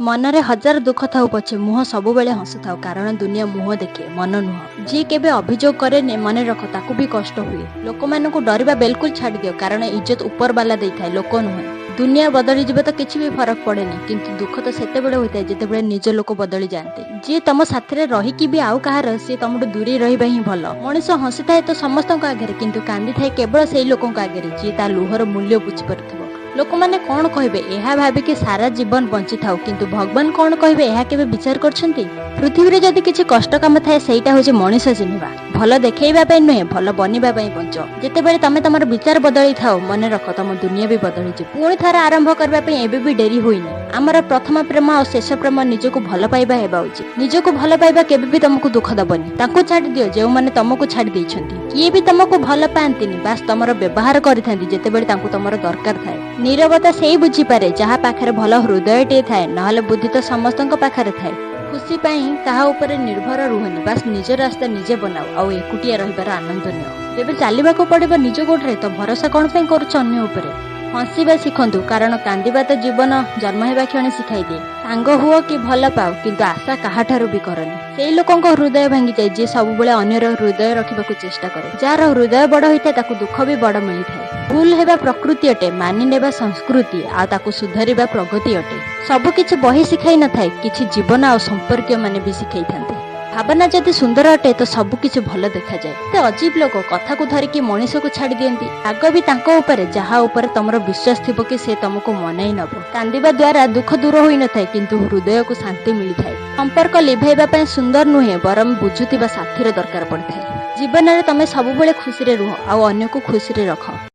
मनरे हजार दुख थाउ पछे मुह सबुबेले हसुथाउ कारण दुनिया मुह देखे मन नुह जी केबे अभियोग करे मन रख ताकू भी कष्ट हुए। लोक मानकु डरिबा बिल्कुल छाड़ दियो कारण इज्जत ऊपर वाला देइथाय लोक नुह। दुनिया बदली जिबे तो किछि भी फरक पड़ेनी किंतु दुख तो सेते बेले होइताय जेते बेले निज लोक बदली जानते। जी तम साथरे रही कि भी आउ कहार से तमडु दूरी रहिबा ही भलो। मनुष्य हसिथाय तो समस्तक आगे किंतु कांदी थाय केवल सेई लोकक आगे जी ता लुहर मूल्य बुझी परथबो। लोक माने कौन कहिबे एहा भाबिके सारा जीवन बंची थाउ किंतु भगवान कौन कहिबे एहा केबे विचार करछंती। पृथ्वी रे जदि किछि कष्ट काम थाए सेइटा होछि मनुष्य चिन्हिबा भल देखैबा पई नुहे भल बनिबा पई बंच। जेते बेले तमे तमर विचार बदली थाओ मने रख तम दुनिया भी बदली जे पुणी थारा आरंभ करबा पई एबे भी डेरी होइनी। हमर प्रथम प्रेम और शेष प्रेम निजको भल पाइबा हेबा उचित। निजको भल पाइबा केबे भी तुमको दुख दबनी ताकू छाड़ दियो जे माने तुमको छाड़ देइछंती। किए भी तुमको भल पांतिनी बास तमर व्यवहार करिथांती जेते बेले तांकू तमर दरकार थाए। नीरवता सेई बुझी पारे जहा पाखरे भल हृदयटे थाए नहले बुद्धि तो समस्तक पाखरे थाए। खुशी पाई कहा ऊपर निर्भर रुहनी बास निज रास्ता निजे बनाओ आउ एकुटिया रहिबार आनंद नियो। जेबे चालिबाको पड़िबो निज गोठरे तो भरोसा कोन पई करूछ अन्य ऊपर। हंसिबा शिखंतु कारण कांदिबा तो जीवन जन्म हेबा क्षण शिखाई दे। सांग हुओ कि भल पाओ किंतु आशा काहाठारु भी करनी। सेई लोकंक हृदय भांगी जाय जे सब बेले अन्यर हृदय रखिबाकू चेष्टा करे। जार हृदय बड़ होइଥାଏ ताकू दुख भी बड़ मिलिଥାଏ। भूल हेबा प्रकृति अटे मानि नेबा संस्कृति आ ताकू सुधारिबा प्रगति अटे। सब किछि बही शिखाई न थाए किछि जीवन आ संपर्क माने भी शिखाई थांते। भावना जदि सुंदर अटे तो सब किछि भल देखा जाए। ते अजीब लोक कथा को धरिकी मनीष को छाड़ी दियंती आग भी तांको ऊपर जहा ऊपर तमरो विश्वास थिबो कि से तुमको मनाई नबो। कांदिबा द्वारा दुख दूर होई न थाए किंतु हृदय को शांति मिली थाए। संपर्क लिभाइबा पय सुंदर नुहे बरम बुझुतिबा साथीर दरकार पड़थाय। जीवन रे तमे सब बेले खुशी रे रुह आ अन्य को खुशी रे रख।